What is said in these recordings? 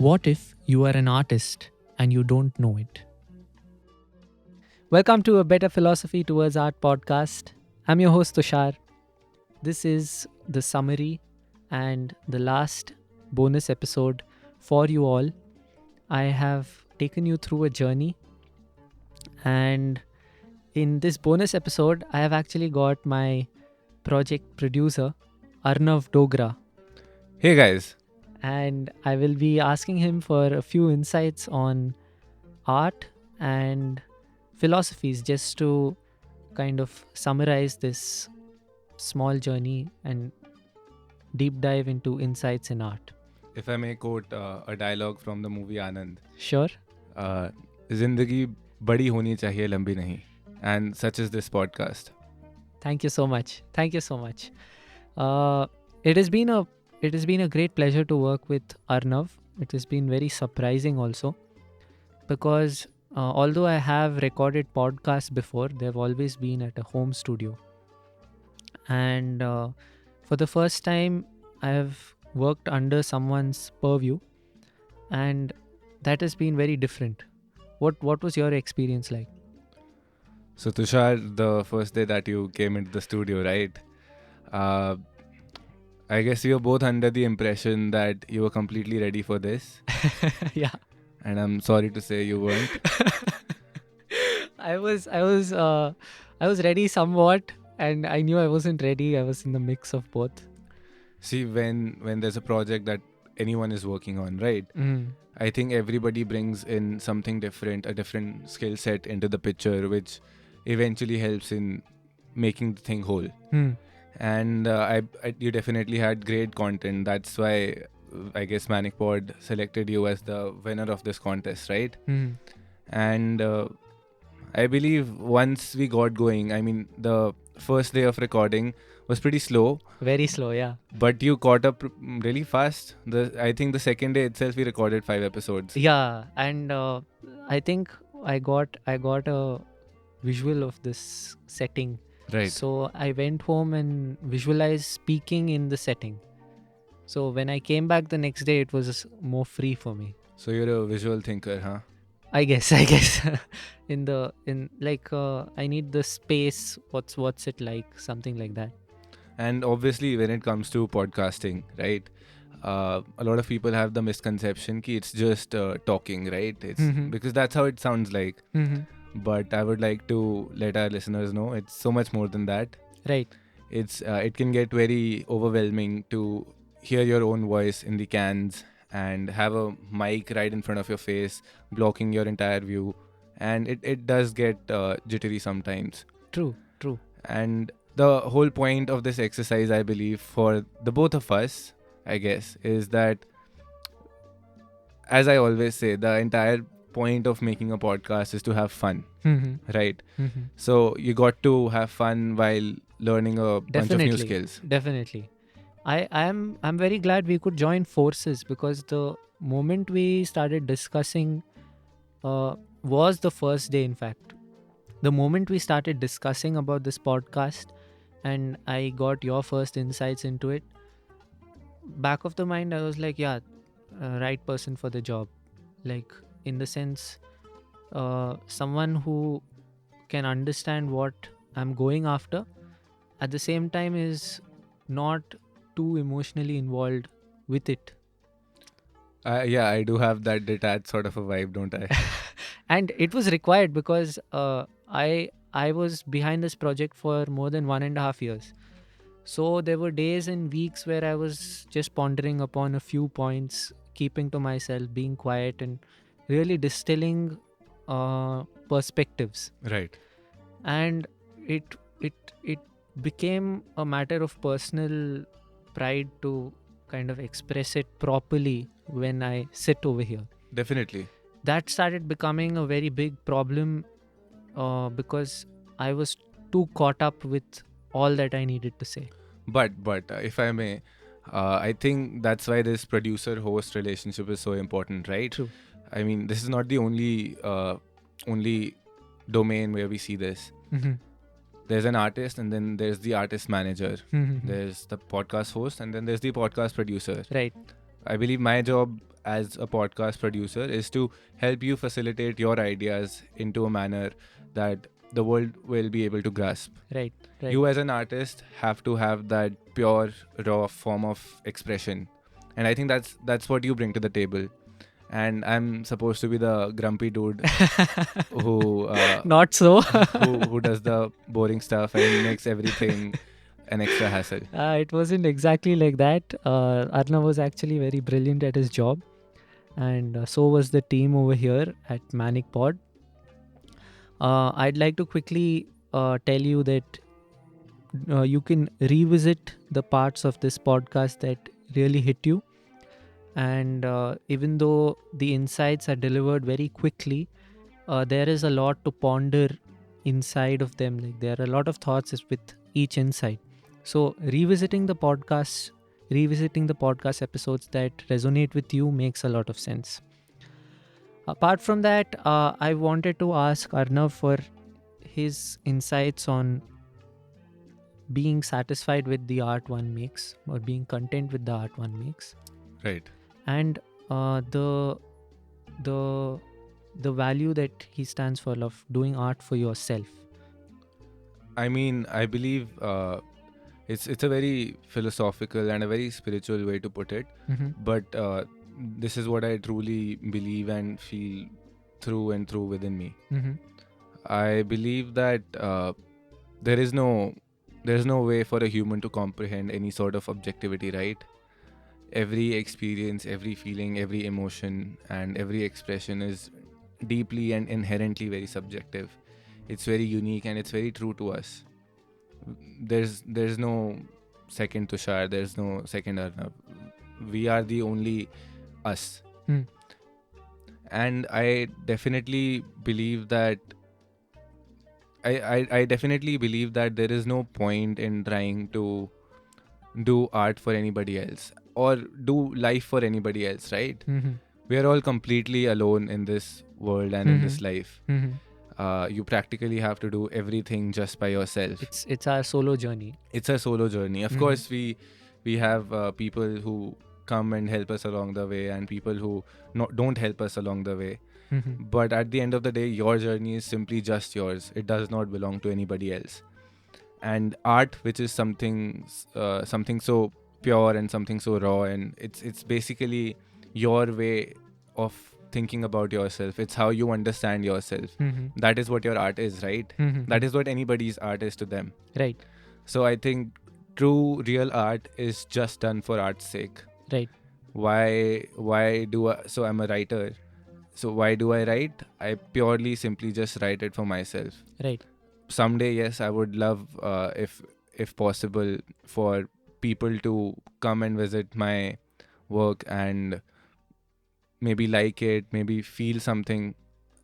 What if you are an artist and you don't know it? Welcome to a Better Philosophy Towards Art podcast. I'm your host Tushar. This is the summary and the last bonus episode for you all. I have taken you through a journey, and in this bonus episode, I have actually got my project producer, Arnav Dogra, Hey guys, and I will be asking him for a few insights on art and philosophies just to kind of summarize this small journey and deep dive into insights in art. if I may quote a dialogue from the movie Anand, Sure? जिंदगी बड़ी होनी चाहिए लंबी नहीं, and such is this podcast. Thank you so much. Thank you so much. It has been a great pleasure to work with Arnav. It has been very surprising also because although I have recorded podcasts before, they've always been at a home studio. And for the first time, I have worked under someone's purview, and that has been very different. What was your experience like? So Tushar, the first day that you came into the studio, right? I guess we were both under the impression that you were completely ready for this, Yeah. and I'm sorry to say you weren't. I was ready somewhat, and I knew I wasn't ready. I was in the mix of both. See, when there's a project that anyone is working on, right? I think everybody brings in something different, a different skill set into the picture, which eventually helps in making the thing whole. And you definitely had great content. That's why I guess Manic Pod selected you as the winner of this contest, right? And I believe once we got going, I mean, the first day of recording was pretty slow, Very slow, yeah. but you caught up really fast. I think the second day itself we recorded 5 episodes. Yeah, and I think I got a visual of this setting. Right. So I went home and visualized speaking in the setting. So when I came back the next day, it was more free for me. So you're a visual thinker, huh? I guess I need the space. What's it like? Something like that. And obviously, when it comes to podcasting, right? A lot of people have the misconception that it's just talking, right? It's because that's how it sounds like. But I would like to let our listeners know it's so much more than that. Right. It can get very overwhelming to hear your own voice in the cans and have a mic right in front of your face, blocking your entire view. And it does get jittery sometimes. True. And the whole point of this exercise, I believe, for the both of us, I guess, is that, as I always say, the entire point of making a podcast is to have fun, right? So you got to have fun while learning a bunch of new skills. Definitely. I'm very glad we could join forces because the moment we started discussing was the first day, in fact. The moment we started discussing about this podcast and I got your first insights into it, back of the mind, I was like, yeah, right person for the job. Like, in the sense, someone who can understand what I'm going after, at the same time is not too emotionally involved with it. Yeah, I do have that detached sort of a vibe, don't I? And it was required because I was behind this project for more than 1.5 years. So there were days and weeks where I was just pondering upon a few points, keeping to myself, being quiet, and really distilling perspectives. Right. And it became a matter of personal pride to kind of express it properly when I sit over here. Definitely. That started becoming a very big problem because I was too caught up with all that I needed to say. But if I may, I think that's why this producer-host relationship is so important, right? True. I mean, this is not the only domain where we see this. There's an artist, and then there's the artist manager. There's the podcast host, and then there's the podcast producer. Right. I believe my job as a podcast producer is to help you facilitate your ideas into a manner that the world will be able to grasp. Right. You as an artist have to have that pure, raw form of expression. And I think that's what you bring to the table. And I'm supposed to be the grumpy dude who Not so. who does the boring stuff and makes everything an extra hassle. It wasn't exactly like that. Arnav was actually very brilliant at his job, and so was the team over here at Manic Pod. I'd like to quickly tell you that you can revisit the parts of this podcast that really hit you. And even though the insights are delivered very quickly, there is a lot to ponder inside of them. Like, there are a lot of thoughts with each insight. So revisiting the podcast episodes that resonate with you makes a lot of sense. Apart from that, I wanted to ask Arnav for his insights on being satisfied with the art one makes, or being content with the art one makes. Right. And the value that he stands for, of doing art for yourself. I mean, I believe it's a very philosophical and a very spiritual way to put it. But this is what I truly believe and feel through and through within me. I believe that there's no way for a human to comprehend any sort of objectivity, right? Every experience, every feeling, every emotion, and every expression is deeply and inherently very subjective. It's very unique and it's very true to us. There's no second Tushar, there's no second Arnav. We are the only us. And I definitely believe that I definitely believe that there is no point in trying to do art for anybody else or do life for anybody else, right? We are all completely alone in this world and in this life. You practically have to do everything just by yourself. It's our solo journey. It's a solo journey. Of course, we have people who come and help us along the way, and people who don't help us along the way. But at the end of the day, your journey is simply just yours. It does not belong to anybody else. And art, which is something so pure and something so raw, and it's basically your way of thinking about yourself. It's how you understand yourself. That is what your art is, right? That is what anybody's art is to them, right? So I think true real art is just done for art's sake, right? Why do I, so I'm a writer, so why do I write? I purely simply just write it for myself, right? Someday, yes, I would love if possible for people to come and visit my work and maybe like it, maybe feel something,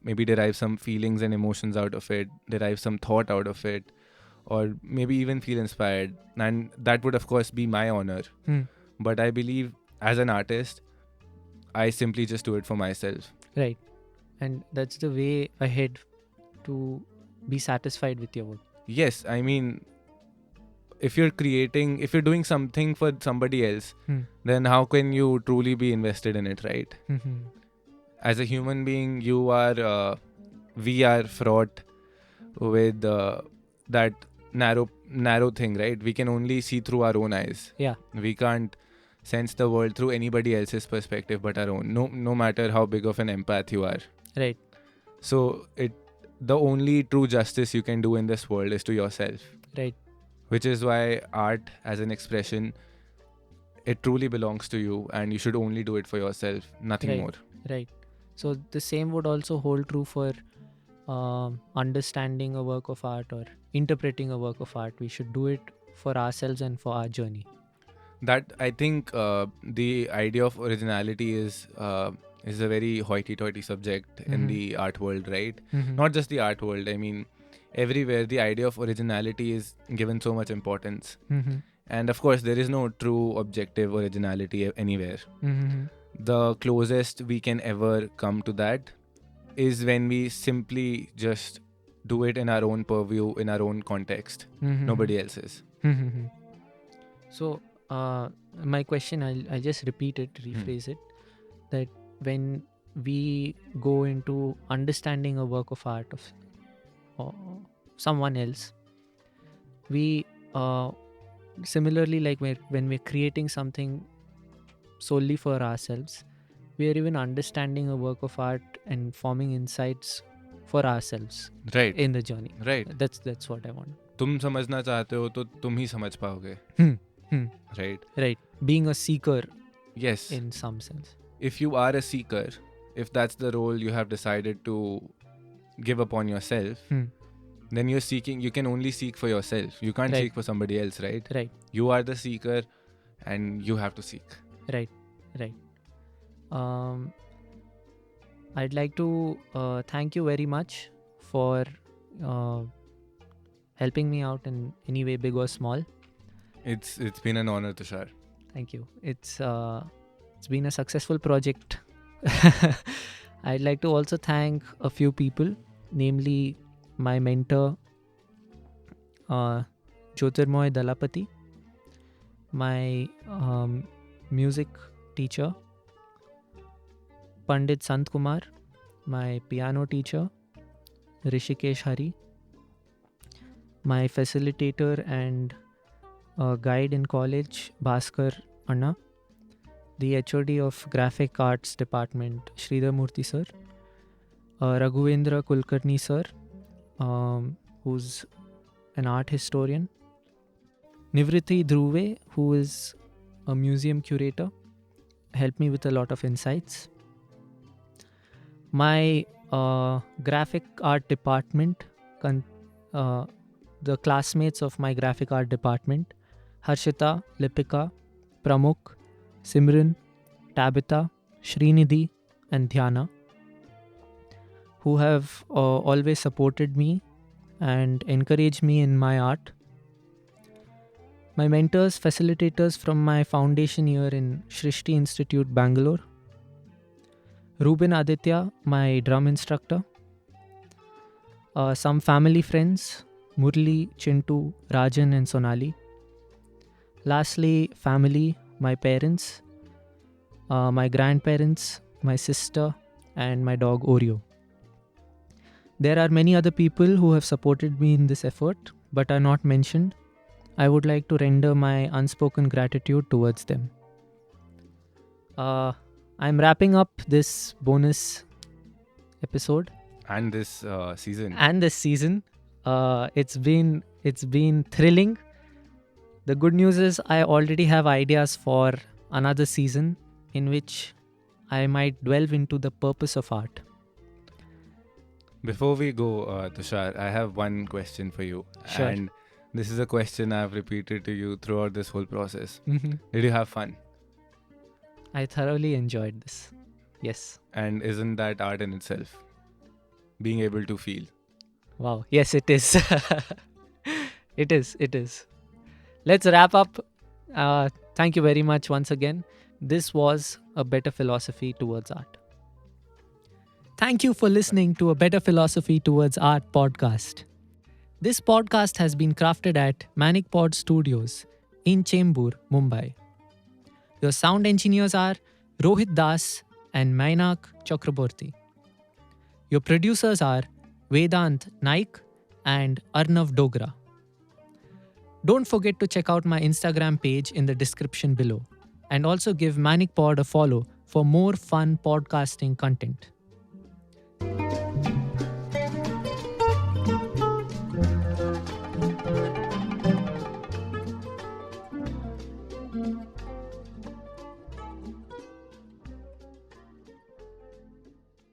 maybe derive some feelings and emotions out of it, derive some thought out of it, or maybe even feel inspired. And that would of course be my honor. But I believe as an artist, I simply just do it for myself. Right. And that's the way ahead to be satisfied with your work. Yes, I mean, if you're doing something for somebody else, then how can you truly be invested in it, right? As a human being, we are fraught with that narrow thing, right? We can only see through our own eyes. Yeah. We can't sense the world through anybody else's perspective but our own. No matter how big of an empath you are. Right. So the only true justice you can do in this world is to yourself. Right. Which is why art as an expression, it truly belongs to you and you should only do it for yourself, nothing more. Right. So the same would also hold true for understanding a work of art or interpreting a work of art. We should do it for ourselves and for our journey. That, I think, the idea of originality is a very hoity-toity subject in the art world, right? Not just the art world. I mean, everywhere the idea of originality is given so much importance. And of course, there is no true objective originality anywhere. The closest we can ever come to that is when we simply just do it in our own purview, in our own context, nobody else's. So, my question, I'll just repeat it, rephrase it. that when we go into understanding a work of art of uh, someone else, we similarly, like when we're creating something solely for ourselves, we are even understanding a work of art and forming insights for ourselves Right. in the journey. Right. That's what I want. तुम समझना चाहते हो तो तुम ही समझ पाओगे. Right. Right. Being a seeker Yes. in some sense. If you are a seeker, if that's the role you have decided to give upon yourself, then you're seeking. You can only seek for yourself. You can't Right. seek for somebody else, right? Right. You are the seeker, and you have to seek. Right. I'd like to thank you very much for helping me out in any way, big or small. It's been an honor, Tushar. Thank you. It's been a successful project. I'd like to also thank a few people, namely my mentor, Jyotirmoy Dalapati, my music teacher, Pandit Sant Kumar, my piano teacher, Rishikesh Hari, my facilitator and guide in college, Bhaskar Anna, the HOD of Graphic Arts Department, Sridhar Murthy sir, Raghavendra Kulkarni sir, who's an art historian, Nivriti Dhruve, who is a museum curator, helped me with a lot of insights. My graphic art department, the classmates of my graphic art department, Harshita, Lipika, Pramukh, Simran, Tabitha, Srinidhi and Dhyana, who have always supported me and encouraged me in my art. My mentors, facilitators from my foundation year in Shrishti Institute, Bangalore. Ruben Aditya, my drum instructor. Some family friends, Murli, Chintu, Rajan and Sonali. Lastly, family, my parents, my grandparents, my sister and my dog Oreo. There are many other people who have supported me in this effort but are not mentioned. I would like to render my unspoken gratitude towards them. I'm wrapping up this bonus episode And this season. It's been thrilling. The good news is I already have ideas for another season in which I might delve into the purpose of art. Before we go, Tushar, I have one question for you. Sure. And this is a question I've repeated to you throughout this whole process. Mm-hmm. Did you have fun? I thoroughly enjoyed this. Yes. And isn't that art in itself? Being able to feel. Wow. Yes, it is. It is. Let's wrap up. Thank you very much once again. This was A Better Philosophy Towards Art. Thank you for listening to A Better Philosophy Towards Art podcast. This podcast has been crafted at Manic Pod Studios in Chembur, Mumbai. Your sound engineers are Rohit Das and Mainak Chakraborty. Your producers are Vedant Naik and Arnav Dogra. Don't forget to check out my Instagram page in the description below and also give Manic Pod a follow for more fun podcasting content.